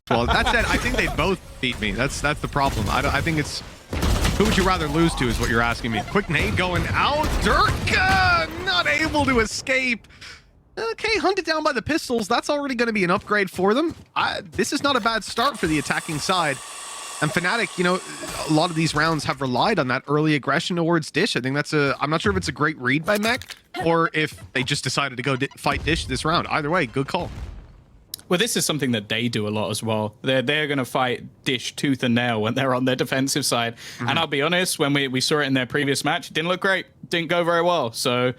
Well, that said, I think they both beat me. That's the problem. I think it's who would you rather lose to is what you're asking me. Quick nade going out. Durka not able to escape. Okay, hunted down by the pistols. That's already going to be an upgrade for them. This is not a bad start for the attacking side. And Fnatic, you know, a lot of these rounds have relied on that early aggression towards Dish. I think that's I'm not sure if it's a great read by Mech or if they just decided to go fight Dish this round. Either way, good call. Well, this is something that they do a lot as well. They're going to fight Dish tooth and nail when they're on their defensive side. And I'll be honest, when we saw it in their previous match, it didn't look great. Didn't go very well. So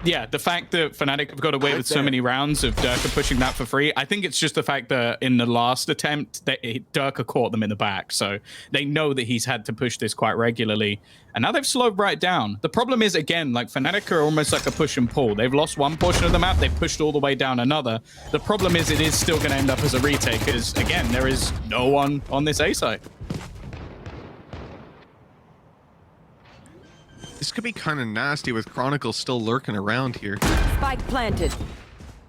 yeah, the fact that Fnatic have got away with so many rounds of Durka pushing that for free, I think it's just the fact that in the last attempt, that Durka caught them in the back. So they know that he's had to push this quite regularly. And now they've slowed right down. The problem is, again, like Fnatic are almost like a push and pull. They've lost one portion of the map. They've pushed all the way down another. The problem is it is still going to end up as a retake because, again, there is no one on this A site. This could be kind of nasty with Chronicle still lurking around here. Spike planted.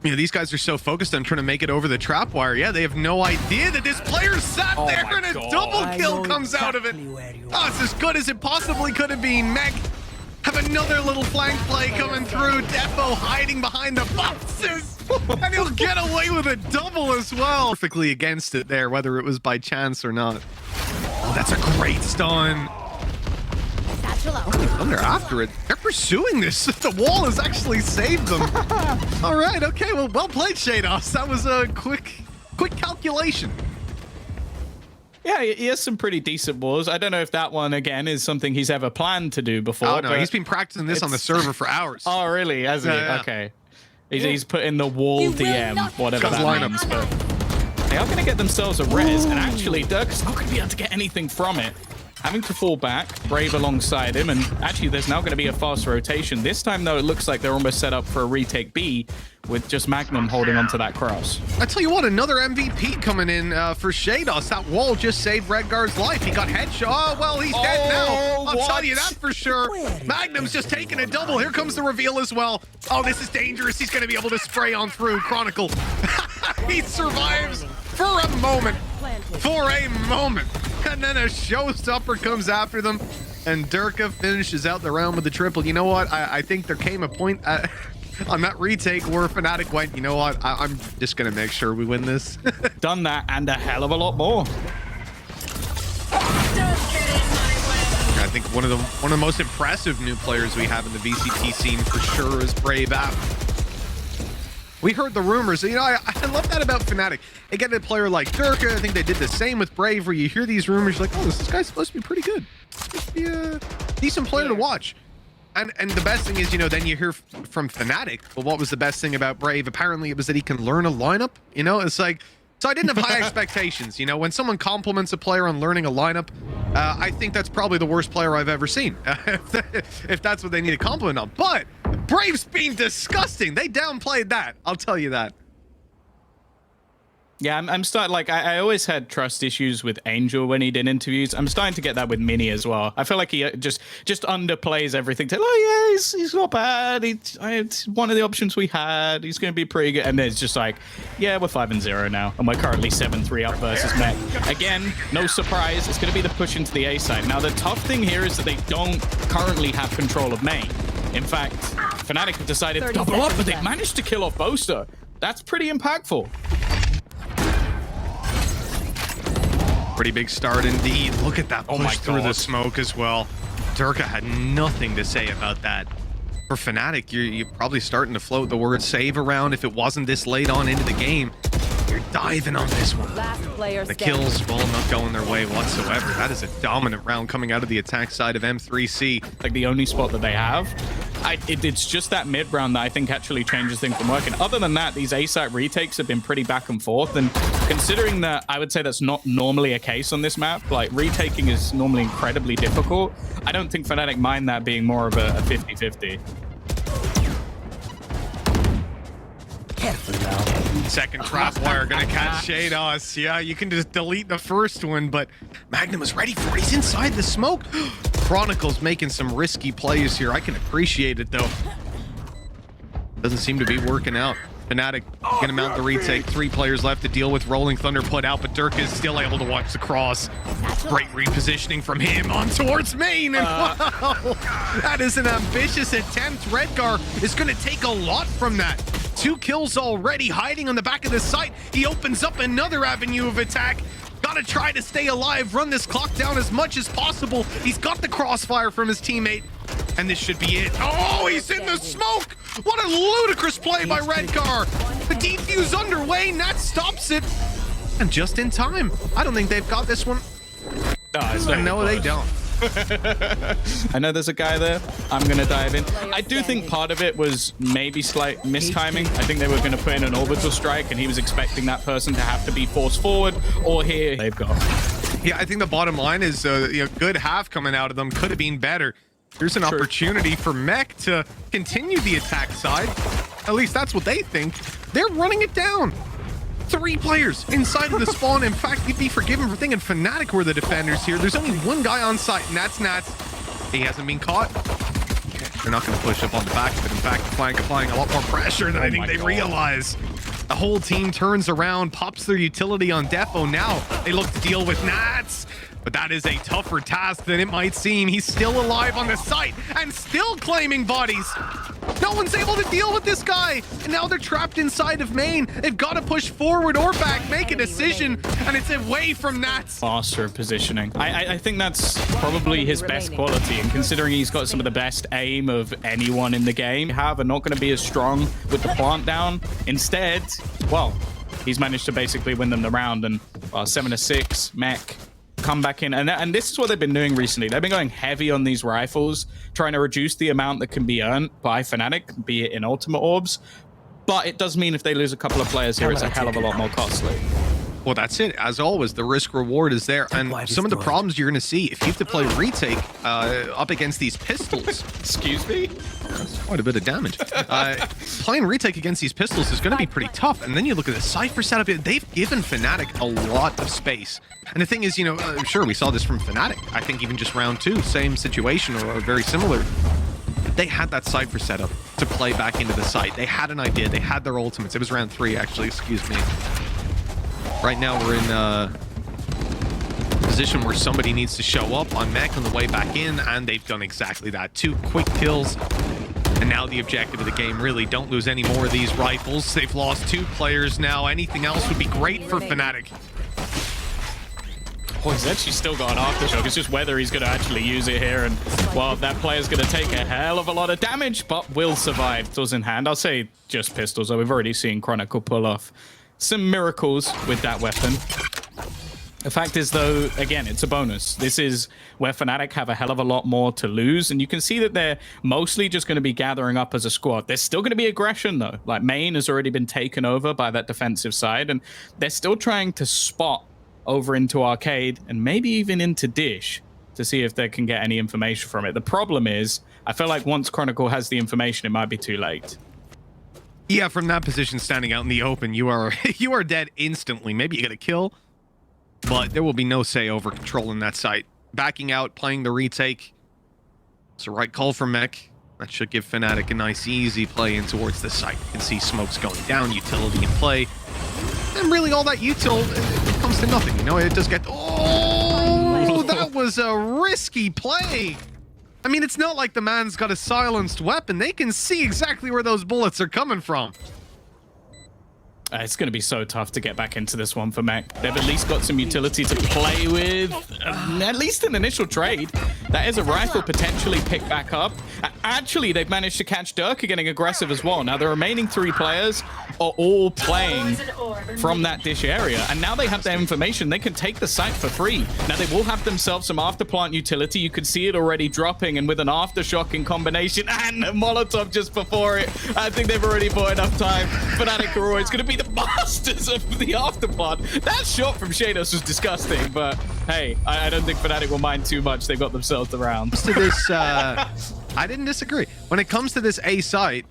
You know, these guys are so focused on trying to make it over the trap wire. Yeah, they have no idea that this player sat there and a double kill comes out of it. Oh, it's as good as it possibly could have been. Meg have another little flank play coming through. Defo hiding behind the boxes. And he'll get away with a double as well. Perfectly against it there, whether it was by chance or not. Oh, that's a great stun. Oh, they're after it. They're pursuing this. The wall has actually saved them. All right. Okay. Well played, Shados. That was a quick calculation. Yeah, he has some pretty decent walls. I don't know if that one, again, is something he's ever planned to do before. Oh, no. He's been practicing this on the server for hours. Oh, really? Has he? Yeah. Okay. He's put in the wall DM, whatever that means. But they are going to get themselves a res. And actually, Durka's not going to be able to get anything from it. Having to fall back, Brave alongside him, and actually there's now going to be a fast rotation. This time, though, it looks like they're almost set up for a retake B with just Magnum holding onto that cross. I tell you what, another MVP coming in for Shados. That wall just saved Redgar's life. He got headshot. Oh, well, he's dead now. I'll tell you that for sure. Magnum's just taking a double. Here comes the reveal as well. Oh, this is dangerous. He's going to be able to spray on through. Chronicle. He survives for a moment. For a moment. And then a showstopper comes after them, and Durka finishes out the round with the triple. You know what? I think there came a point on that retake where Fnatic went, you know what? I'm just going to make sure we win this. Done that and a hell of a lot more. I think one of the most impressive new players we have in the VCT scene for sure is Brave App. We heard the rumors. You know, I love that about Fnatic. They get a player like Durka. I think they did the same with Brave, where you hear these rumors, you're like, oh, this guy's supposed to be pretty good. Supposed to be a decent player to watch. And the best thing is, you know, then you hear from Fnatic, well, what was the best thing about Brave? Apparently, it was that he can learn a lineup. You know, it's like, so I didn't have high expectations. You know, when someone compliments a player on learning a lineup, I think that's probably the worst player I've ever seen, if that's what they need a compliment on. But Brave's been disgusting. They downplayed that. I'll tell you that. Yeah, I'm starting, like, I always had trust issues with Angel when he did interviews. I'm starting to get that with Mini as well. I feel like he just underplays everything. Oh, yeah, he's not bad. It's one of the options we had. He's going to be pretty good. And then it's just like, yeah, we're 5-0 now. And we're currently 7-3 up versus Mech. Again, no surprise. It's going to be the push into the A side. Now, the tough thing here is that they don't currently have control of main. In fact, Fnatic have decided to double up, but they've managed to kill off Boaster. That's pretty impactful. Pretty big start indeed. Look at that push through the smoke as well. Durka had nothing to say about that. For Fnatic, you're probably starting to float the word save around. If it wasn't this late on into the game, you're diving on this one. The kills, well, not going their way whatsoever. That is a dominant round coming out of the attack side of M3C. Like the only spot that they have. It's just that mid round that I think actually changes things from working. Other than that, these A-site retakes have been pretty back and forth. And considering that, I would say that's not normally a case on this map. Like, retaking is normally incredibly difficult. I don't think Fnatic mind that being more of a 50-50. Careful now. Second trap wire gonna catch Shados. Yeah, you can just delete the first one, but Magnum was ready for it. He's inside the smoke. Chronicle's making some risky plays here. I can appreciate it, though. Doesn't seem to be working out. Fnatic gonna mount the retake. 3 players left to deal with. Rolling Thunder put out, but Dirk is still able to watch the cross. Great repositioning from him on towards main. And wow, that is an ambitious attempt. Redgar is gonna take a lot from that. 2 kills already, hiding on the back of the site. He opens up another avenue of attack. Gotta try to stay alive, run this clock down as much as possible. He's got the crossfire from his teammate, and this should be it. Oh, he's in the smoke! What a ludicrous play by Redgar! The defuse underway, Nat stops it, and just in time. I don't think they've got this one. No, they don't. I know there's a guy there. I'm going to dive in. I do think part of it was maybe slight mistiming. I think they were going to put in an orbital strike, and he was expecting that person to have to be forced forward, or here they've got. Yeah, I think the bottom line is good half coming out of them. Could have been better. Here's an opportunity for Mech to continue the attack side. At least that's what they think. They're running it down. 3 players inside of the spawn. In fact, you'd be forgiven for thinking Fnatic were the defenders here. There's only 1 guy on site, and that's Nats. He hasn't been caught. They're not going to push up on the back of it. In fact, Flank applying a lot more pressure than I think they realize. The whole team turns around, pops their utility on Defo. Now they look to deal with Nats. But that is a tougher task than it might seem. He's still alive on the site and still claiming bodies. No one's able to deal with this guy. And now they're trapped inside of main. They've got to push forward or back, make a decision, and it's away from Nats. Faster positioning. I think that's probably his best quality, and considering he's got some of the best aim of anyone in the game, however, not going to be as strong with the plant down. Instead, well, he's managed to basically win them the round, and 7-6, Mech come back in, and this is what they've been doing recently. They've been going heavy on these rifles, trying to reduce the amount that can be earned by Fnatic, be it in ultimate orbs, but it does mean if they lose a couple of players here, it's a hell of a lot more costly. Well, that's it. As always, the risk reward is there, and some of the problems you're going to see if you have to play retake up against these pistols. Excuse me? That's quite a bit of damage. Playing retake against these pistols is going to be pretty tough, and then you look at the Cypher setup. They've given Fnatic a lot of space. And the thing is, sure, we saw this from Fnatic. I think even just round 2, same situation or very similar. They had that Cypher setup to play back into the site. They had an idea. They had their ultimates. It was round 3, actually. Excuse me. Right now, we're in a position where somebody needs to show up on Mech on the way back in, and they've done exactly that. 2 quick kills, and now the objective of the game, really, don't lose any more of these rifles. They've lost 2 players now. Anything else would be great for Fnatic. Oh, he's actually still got an aftershock. It's just whether he's going to actually use it here. And, well, that player's going to take a hell of a lot of damage, but will survive. Pistols in hand. I'll say just pistols, though. We've already seen Chronicle pull off some miracles with that weapon. The fact is, though, again, it's a bonus. This is where Fnatic have a hell of a lot more to lose, and you can see that they're mostly just going to be gathering up as a squad. There's still going to be aggression, though. Like, main has already been taken over by that defensive side, and they're still trying to spot over into arcade and maybe even into dish to see if they can get any information from it. The problem is, I feel like once Chronicle has the information, it might be too late. Yeah, from that position, standing out in the open, you are dead instantly. Maybe you get a kill, but there will be no say over controlling that site. Backing out, playing the retake. It's the right call from Mech. That should give Fnatic a nice, easy play in towards the site. You can see smokes going down, utility in play. And really all that util, it comes to nothing, It just get... Oh, that was a risky play. I mean, it's not like the man's got a silenced weapon. They can see exactly where those bullets are coming from. It's going to be so tough to get back into this one for Mech. They've at least got some utility to play with, at least an initial trade. That is a rifle potentially picked back up. Actually, they've managed to catch Dirk getting aggressive as well. Now, the remaining 3 players are all playing from that dish area, and now they have their information. They can take the site for free. Now, they will have themselves some afterplant utility. You could see it already dropping, and with an aftershock in combination and a Molotov just before it, I think they've already bought enough time. Fnatic are always going to be the masters of the afterplant. That shot from Shados was disgusting, but hey, I don't think Fnatic will mind too much. They've got themselves the round. To this, I didn't disagree. When it comes to this A site,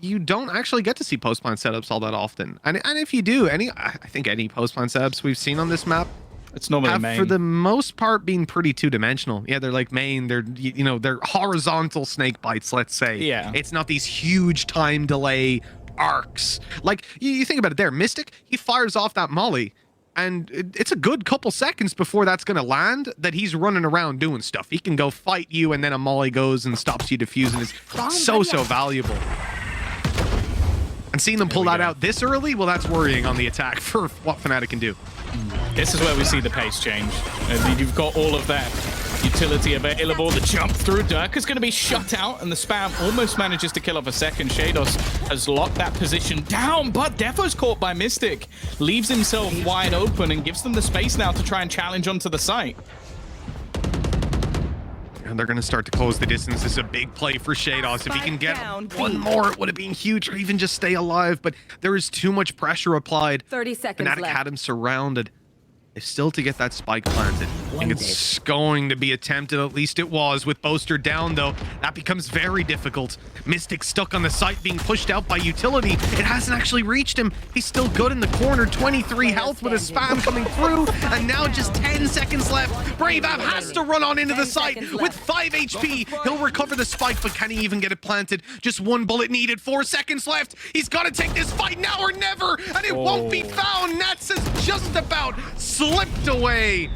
you don't actually get to see post-plant setups all that often. And if you do, I think any post-plant setups we've seen on this map, It's normally main. for the most part been pretty two-dimensional. Yeah, they're like main. They're they're horizontal snake bites. Let's say. Yeah. It's not these huge time delay arcs. Like you think about it. There, Mystic, he fires off that molly, and it's a good couple seconds before that's gonna land. That he's running around doing stuff. He can go fight you, and then a molly goes and stops you defusing. Is so valuable. And seeing them pull that out this early, well, that's worrying on the attack for what Fnatic can do. This is where we see the pace change. You've got all of that utility available. The jump through. Dirk is going to be shut out, and the spam almost manages to kill off a second. Shados has locked that position down, but Defo's caught by Mystic. Leaves himself wide open and gives them the space now to try and challenge onto the site. And they're going to start to close the distance. This is a big play for Shados. If he can get one more, it would have been huge, or even just stay alive. But there is too much pressure applied. 30 seconds Fnatic left. had him surrounded. If still to get that spike planted. I think it's going to be attempted. At least it was. With Boaster down, though, that becomes very difficult. Mystic stuck on the site, being pushed out by utility. It hasn't actually reached him. He's still good in the corner. 23 health with a spam coming through. And now just 10 seconds left. Brave Ab has to run on into the site with 5 HP. He'll recover the spike, but can he even get it planted? Just one bullet needed. 4 seconds left. He's got to take this fight now or never. And it won't be found. Nats has just about slipped away.